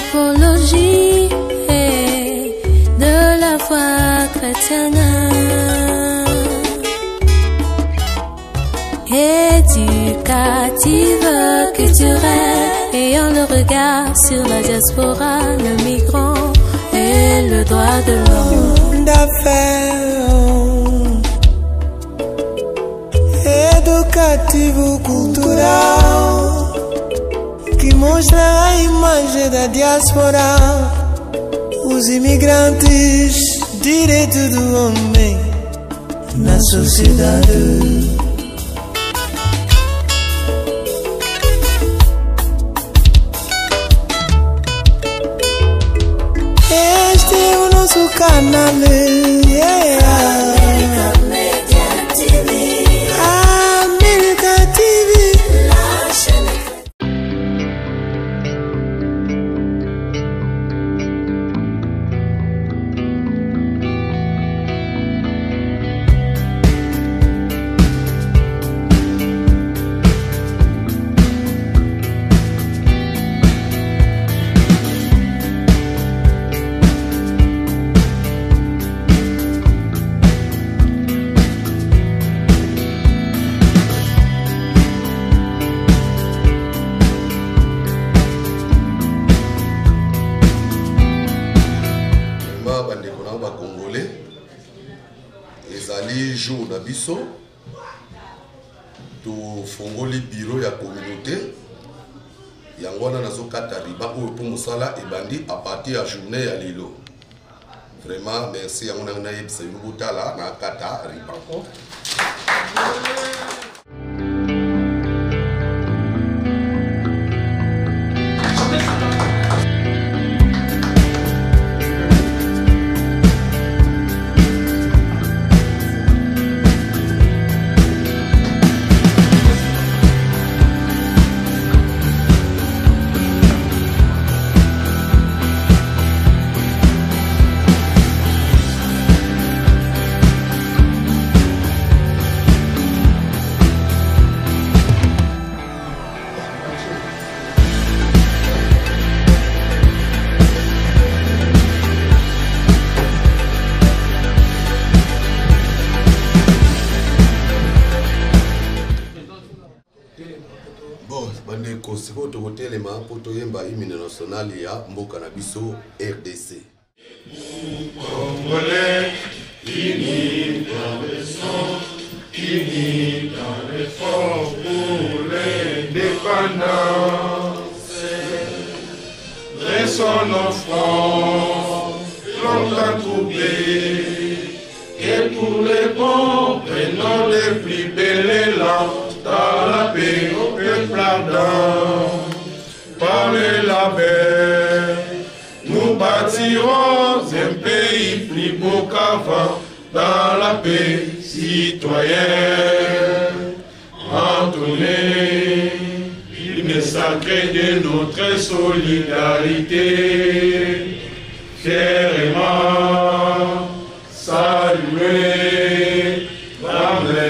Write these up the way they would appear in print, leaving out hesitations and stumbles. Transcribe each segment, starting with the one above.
l'apologie de la foi chrétienne. Éducative, culturelle, ayant le regard sur la diaspora, le migrant et le droit de l'homme. D'affaires, éducative, culturelle, que mostra a imagem da diaspora, os imigrantes, direito do homem na sociedade. Este é o nosso canal, America Media TV. America TV. La chaîne. Jour na biso to fongoli bureau ya communauté yango wana nazokata riba oyo po mosala ebandi à partir ya journée ya lelo. Vraiment merci yango na yebisa yo botala na kata riba. Siko tokotelema po toyemba hymne national ya mboka na biso RDC. Congolais, unis dans le sang, unis dans l'effort pour l'indépendance. Dressons nos fronts, longtemps troublés, et pour les bons, prenons les plus belles langues. Dans la paix au peuple ardent, par la paix, nous bâtirons un pays plus beau qu'avant. Dans la paix citoyenne, entonner l'hymne sacré de notre solidarité, fièrement saluer.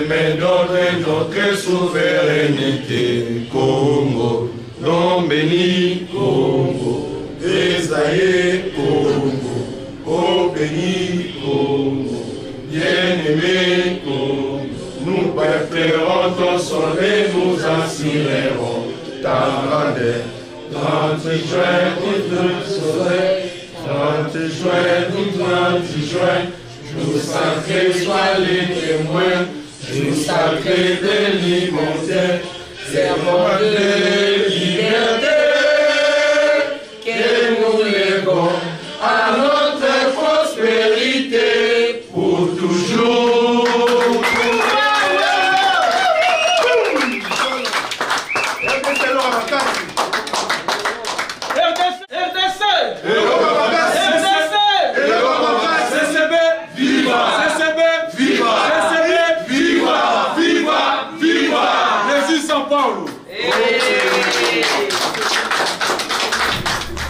Mais donne notre souveraineté, Congo, non béni, Congo, Esaïe, Congo, oh béni, Congo, bien-aimé, Congo, nous préférons ton soleil, nous assurerons ta grandeur. 30 juin, 30 soleil, 30 juin, 30 juin, jour sacré, sois les témoins. Jour sacré de l'immontaire, serment de liberté, que nous léguons à notre prospérité pour toujours.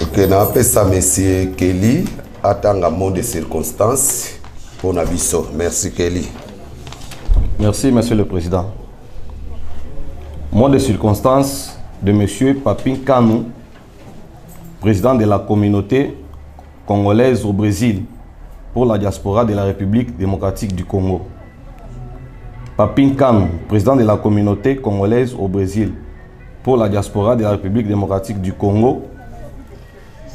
Ok, na pesa monsieur Kelly atanga mot de circonstance pour Nabiso. Merci Kelly. Merci Monsieur le Président. Mot de circonstance de Monsieur Papin Kanou, président de la communauté congolaise au Brésil pour la diaspora de la République démocratique du Congo. Papin Kano, président de la communauté congolaise au Brésil pour la diaspora de la République démocratique du Congo.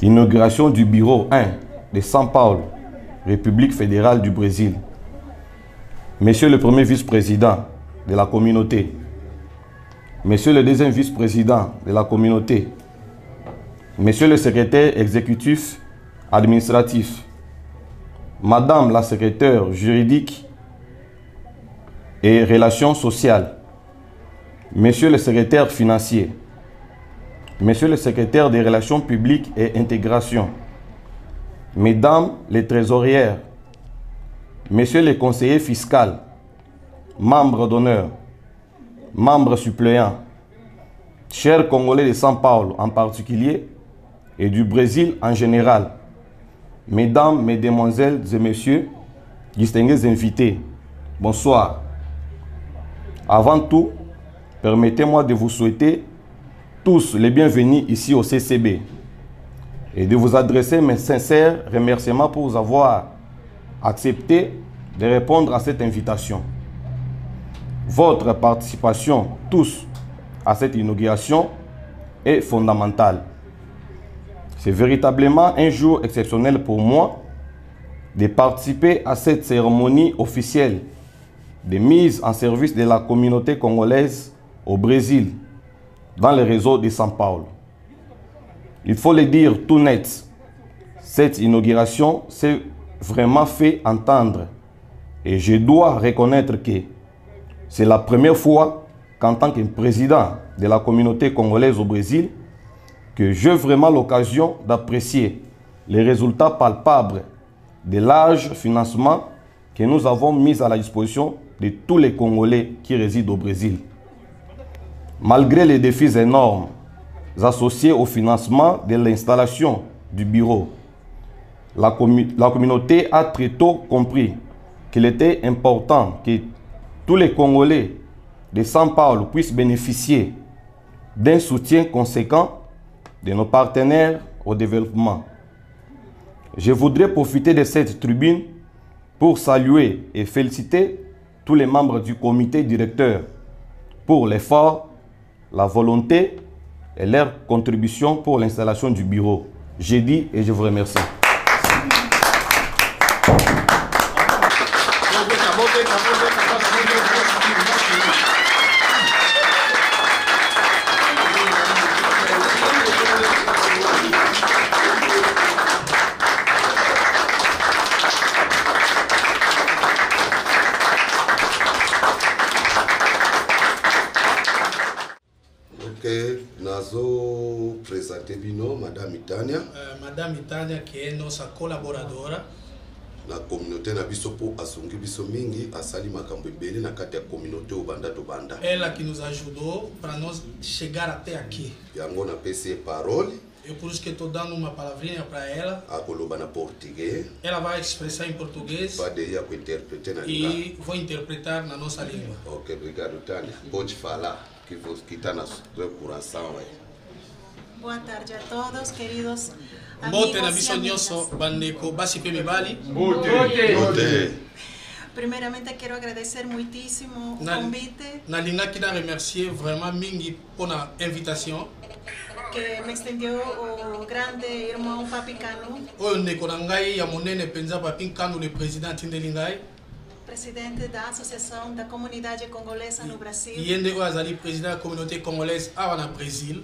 Inauguration du bureau 1 de São Paulo, République fédérale du Brésil. Monsieur le premier vice-président de la communauté, Monsieur le deuxième vice-président de la communauté, Monsieur le secrétaire exécutif administratif, Madame la secrétaire juridique et relations sociales, Monsieur le secrétaire financier, Monsieur le secrétaire des relations publiques et intégration, Mesdames les trésorières, Messieurs les conseillers fiscaux, membres d'honneur, membres suppléants, chers Congolais de São Paulo en particulier et du Brésil en général, Mesdames, Mesdemoiselles et Messieurs, distingués invités, bonsoir. Avant tout, permettez-moi de vous souhaiter tous les bienvenus ici au CCB et de vous adresser mes sincères remerciements pour vous avoir accepté de répondre à cette invitation. Votre participation tous à cette inauguration est fondamentale. C'est véritablement un jour exceptionnel pour moi de participer à cette cérémonie officielle de mise en service de la communauté congolaise au Brésil dans le réseau de São Paulo. Il faut le dire tout net, cette inauguration s'est vraiment fait entendre et je dois reconnaître que c'est la première fois qu'en tant que président de la communauté congolaise au Brésil que j'ai vraiment l'occasion d'apprécier les résultats palpables de large financement que nous avons mis à la disposition de tous les Congolais qui résident au Brésil. Malgré les défis énormes associés au financement de l'installation du bureau, la communauté a très tôt compris qu'il était important que tous les Congolais de São Paulo puissent bénéficier d'un soutien conséquent de nos partenaires au développement. Je voudrais profiter de cette tribune pour saluer et féliciter tous les membres du comité directeur pour l'effort, la volonté et leur contribution pour l'installation du bureau. J'ai dit et je vous remercie. Nazo présenter bino Madame Itania. Madame Itania qui est notre collaboratrice. La communauté na biso po asongi biso mingi asali makambo ebele na kati ya communauté obanda to banda. Elle qui nous ajudou para nós chegar até aqui. Yango na PC parole. E por isso que estou dando uma palavrinha para ela. A koloba na português. Ela vai expressar em português. Pode ir a interpretar na língua. E vou interpretar na nossa língua. Ok, obrigado, Tânia. Pode falar que está na sua coração aí. Boa tarde a todos, queridos amigos e amigas. Primeiramente quero agradecer muitíssimo o convite. Na linha que remercier vraiment mingi por a invitation que me estendeu o grande irmão Papin Kano. O nekorangai ya monene penza Papin Kano, le presidente de Lingai. Presidente da Associação da Comunidade Congolesa no Brasil. E ele é presidente da comunidade congolesa no Brasil.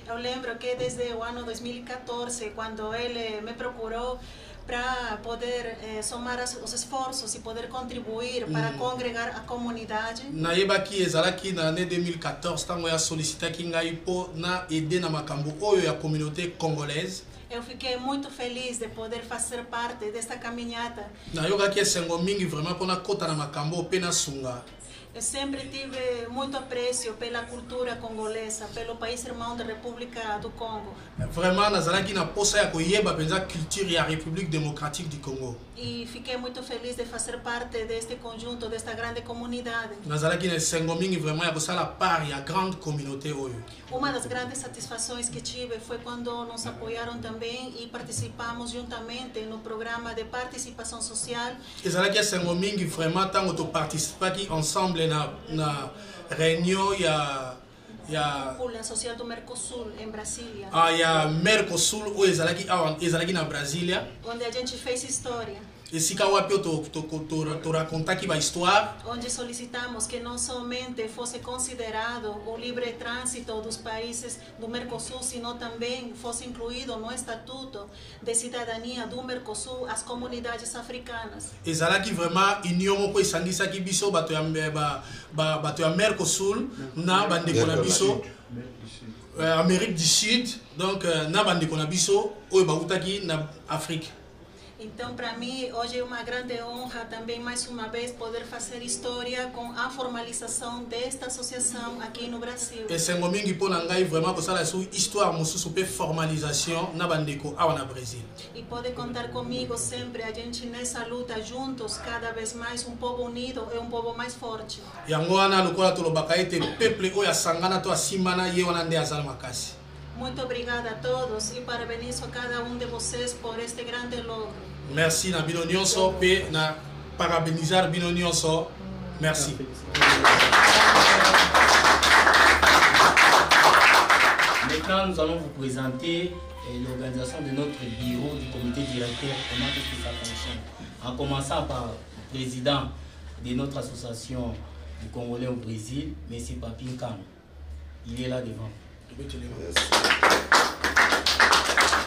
Eu lembro que desde o ano 2014, quando ele me procurou para poder somar os esforços e poder contribuir para congregar a comunidade. Na época que exalaki na ano 2014, tango ya solicitar que ngai po na aider na makambo oyo a comunidade congolesa. Eu fiquei muito feliz de poder fazer parte desta caminhada. Na yoga que sengo mingi vraiment pona kota na makambo pena sunga. Eu sempre tive muito apreço pela cultura congolesa, pelo país irmão da República do Congo. Vraiment, nazalaki na posa ya koyeba penza culture ya République démocratique du Congo. E fiquei muito feliz de fazer parte deste conjunto, desta grande comunidade. Nazalaki na sengo mingi vraiment ya kosala part ya grande communauté oyo. Uma das grandes satisfações que tive foi quando nos apoiaram também e participamos juntamente no programa de participação social. Ezalaki sengo mingi vraiment tango to participaki ensemble na réunion ya Cúpula social do Mercosul em Brasília. Ya Mercosul oyo ezalaki na Brasília. Onde a gente fez história. Esika wapi to racontaki ba histoire. Onde solicitamos que não somente fosse considerado o livre trânsito dos países do Mercosul, sino também fosse incluído no Estatuto de Cidadania do Mercosul as comunidades africanas. Ezalaki vraiment union moko esangisaki biso bato ya Mercosul na bandeko na biso Amérique du Sud, donc na bandeko na biso oyo bautaki na Afrique. Então, para mim, hoje é uma grande honra também, mais uma vez, poder fazer história com a formalização desta associação aqui no Brasil. E sengo mingi po na ngai vraiment kosala su histoire mosusu pe formalisation na bandeko awa na Brasil. E pode contar comigo sempre, a gente nessa luta juntos, cada vez mais um povo unido e um povo mais forte. Yango wana lokola tolobaka ete peuple oyo asangana to asimbana ye wana nde azala makasi. Muito obrigada a todos e parabenizo a cada de vocês por este grande logro. Merci na bino nyonso pe na parabenizar bino nyonso. Merci. Maintenant, nous allons vous présenter l'organisation de notre bureau du comité directeur, comment est-ce que ça fonctionne. En commençant par le président de notre association du Congolais au Brésil, M. Papin Kano. Il est là devant.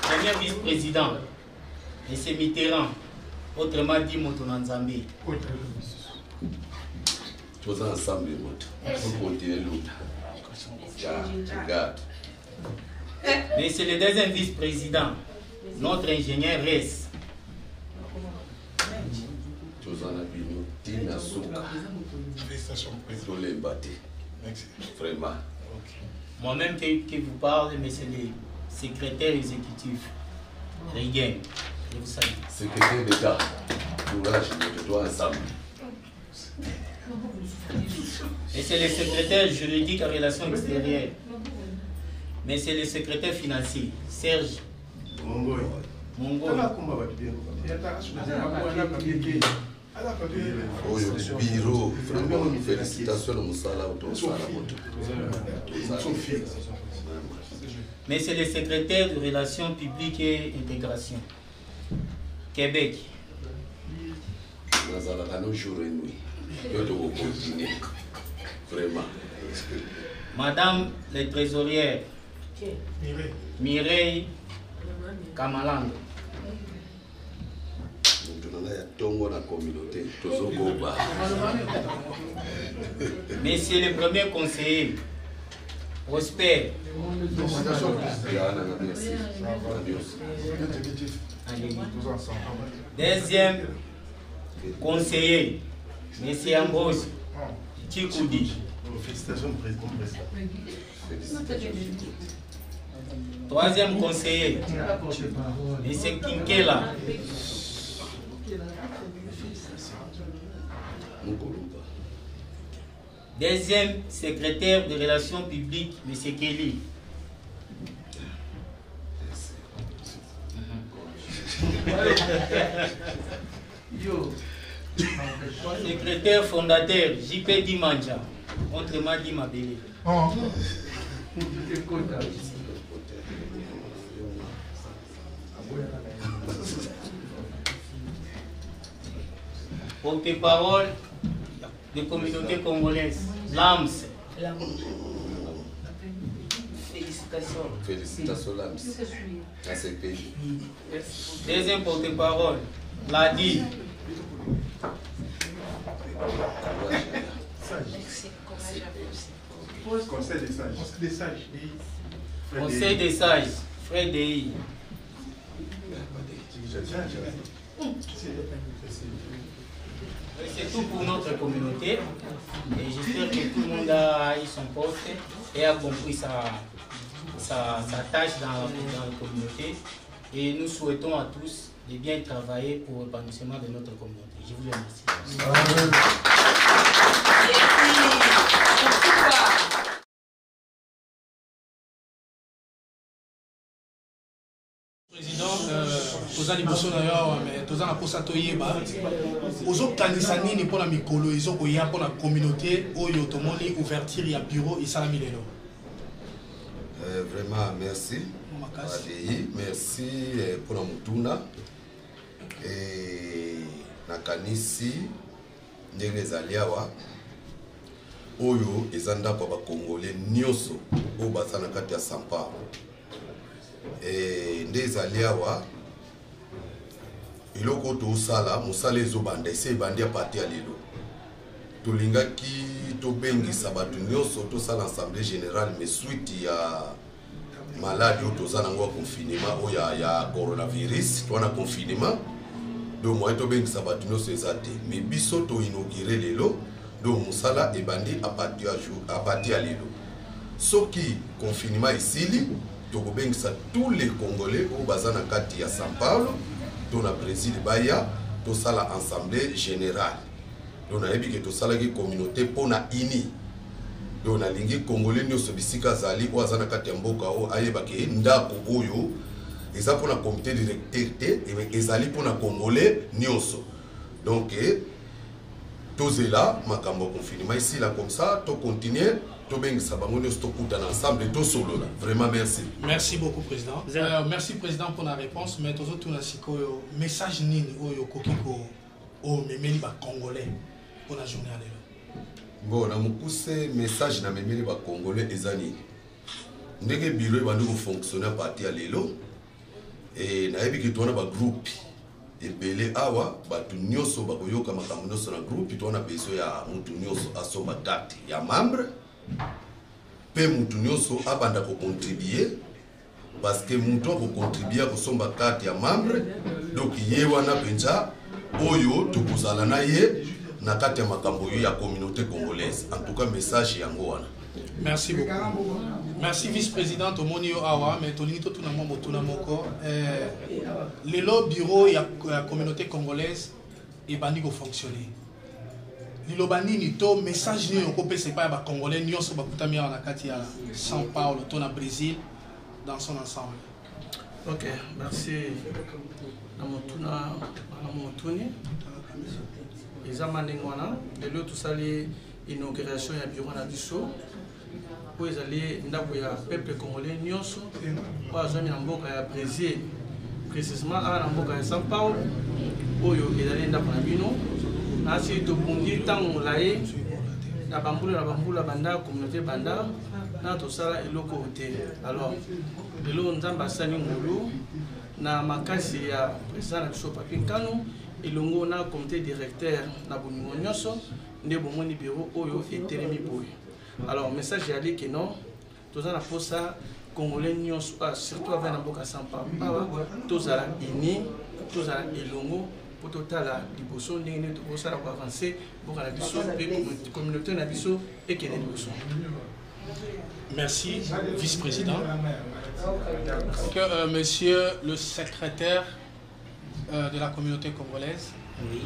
Premier vice-président, M. Mitterrand, autrement dit Motonanzambe. Tous ensemble, pour continuer l'autre. Regarde. Mais c'est le deuxième vice-président, notre ingénieur RES. Tous en abîme, Tina Souka. Vraiment. Moi-même que vous parle, mais c'est le secrétaire exécutif, Regen. Je vous salue. Secrétaire d'État, courage, nous toi ensemble. Et c'est le secrétaire juridique en relations extérieures. Mais c'est le secrétaire financier, Serge Mongoy. Bureau, vraiment, félicitations au Moussala au Mais c'est le secrétaire de relations publiques et intégration, Québec. Vraiment. Madame la trésorière, Mireille Kamalango. Monsieur le premier conseiller, Prosper. Deuxième conseiller, Monsieur Ambrose Chikoudi. Félicitations, président. Troisième conseiller, M. Kinkela. Deuxième secrétaire de relations publiques, M. Kelly. Secrétaire fondateur, JP Dimanja, autrement dit Mabélé. Porte-parole des communautés congolaises, l'AMS. Félicitations. Félicitations, l'AMS. À ce pays. Deuxième porte-parole, l'ADI. Conseil des sages. Conseil des sages, Fred Dey. C'est tout pour notre communauté. Et j'espère que tout le monde a eu son poste et a compris sa tâche dans la communauté. Et nous souhaitons à tous de bien travailler pour l'épanouissement de notre communauté. Je vous remercie. Président, toza liboso na yo mais toza na posa toyeba ozokanisa nini mpona mikolo ezokoya mpona communauté oyo tomoni ouverture ya bureau esalami lelo. Vraiment merci Adei, merci pour la mutuna et nakanisi ndenge ezali awa oyo eza ndako ya bakongole nyonso oyo baza na kati ya São Paulo. Nde ezali awa eloko tosala mosala ezobanda ese ebandi ya pati ya lelo tolingaki tobengisa bato nyonso tosala assemblée générale mais suite ya maladi oyo toza nango ya confinement oyo ya coronavirus twana confinement donc moye tobengisa bato nyonso eza te mais biso toinaugure lelo donc mosala ebandi apati ya lelo soki confinement esili tokobengisa tous les Congolais oyo baza na kati ya São Paulo to na Brésil baya tosala assemblée générale donc nayebi ke tosalaki communauté mpona ini donc nalingi Congolais nyonso bisika azali oyo aza na kati ya mboka oyo ayebake ndako oyo eza mpona comité directeur te ezali mpona Congolais nyonso donc tozela makambo ya confinement esila comme ça to continuer ensemble tout solo là. Vraiment merci. Merci beaucoup président. Merci président pour la réponse. Mais tous autres nasiko message nini oyo kokiko o memeli ba congolais pour la journée là. Bon na mukuse message na memeli ba congolais ezani. Ndenge bureau ba ndiko fonctionner à partir ya lelo et na yebi ki tona ba groupe ebele awa batu nyonso ba koyoka makambo nyonso na groupe tona beso ya mutu nyonso asomba date ya membre. Pe mutu nyonso abanda ko contribuer parce que mutu ko contribuer ko somba carte ya membre donc ye wana penja oyo tokozala na ye na kati ya makambo yo ya communauté congolaise. En tout cas message yango wana. Merci beaucoup. Merci vice-président Tomoni Awa mais tolinito tuna mo tuna moko lelo bureau ya communauté congolaise et bandi ko fonctionner. Lilobani ni to message ni yoko pese pa ba congolais nyonso bakutami na kati ya São Paulo to na Brésil dans son ensemble. OK, merci. Na motuni. Ezamane ngwana lelo tusali inauguration ya bureau na biso. Po ezali ndako ya peuple congolais nyonso pa zami na mboka ya Brésil. Précisément na mboka ya São Paulo oyo ezali ndako na bino. Nasi to bundi tango laye na bambula banda communauté banda na to sala eloko te. Alors lelo nzamba sani ngulu na makasi ya président na biso Papin Kanu elongo na comité directeur na boningo nyonso nde bomoni bureau oyo etelemi boye. Alors message ya li que non toza na posa congolais nyonso surtout avec na mboka São Paulo tozala ini tozala elongo pour totala liboso ndenge to posala ko avancer pour la biso pe communauté na biso et que liboso. Merci vice-président. Que monsieur le secrétaire de la communauté congolaise. Oui.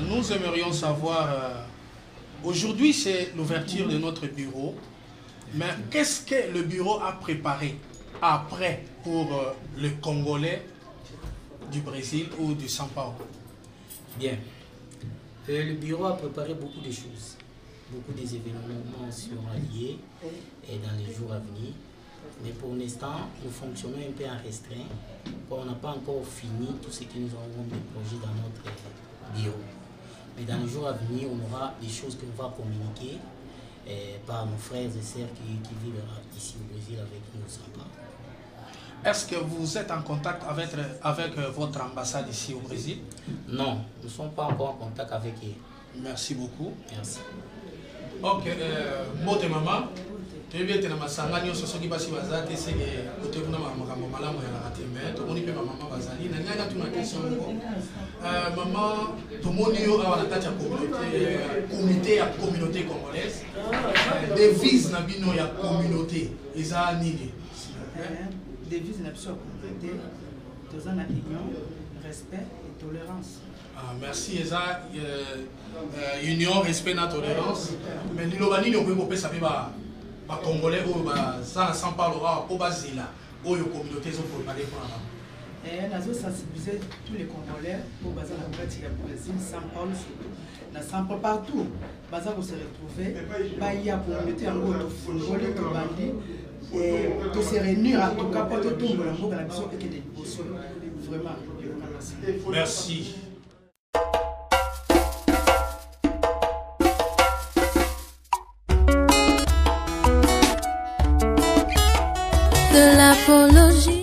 Nous aimerions savoir aujourd'hui c'est l'ouverture de notre bureau. Mais qu'est-ce que le bureau a préparé après pour le Congolais du Brésil ou du São Paulo? Bien. Le bureau a préparé beaucoup de choses. Beaucoup des événements seront liés et dans les jours à venir. Mais pour l'instant, nous fonctionnons un peu en restreint. On n'a pas encore fini tout ce que nous avons des projets dans notre bureau. Mais dans les jours à venir, on aura des choses qu'on va communiquer par nos frères et sœurs qui vivent ici au Brésil avec nous. Est-ce que vous êtes en contact avec votre ambassade ici au Brésil? Non, nous ne sommes pas encore en contact avec eux. Merci beaucoup. Merci. Ok, mot de maman. Tu veux être dans ma sangagne, ce qui passe sur Bazate, c'est que tu es dans ma maman, on y peut ma maman Bazali. Il y a une question. Maman, tout le monde est en communauté congolaise. Devise na bino ya communauté. Ils ont nini. Devise na bino communauté. Tous en union, respect et tolérance. Merci, Eza. Union, respect et tolérance. Mais l'Ilobani, on peut ça les Congolais, sans parler au Basila, où les communautés sont préparées pour la nous avons sensibilisé tous les Congolais pour baser la pratique du Brésil, sans Paulo, na sans partout. Baza pour se retrouver, il y a pour mettre en gros de Congolais, de bandits, et de se réunir en tout cas pour tout le monde, la mission et que des bosses. Vraiment, merci. De l'apologie.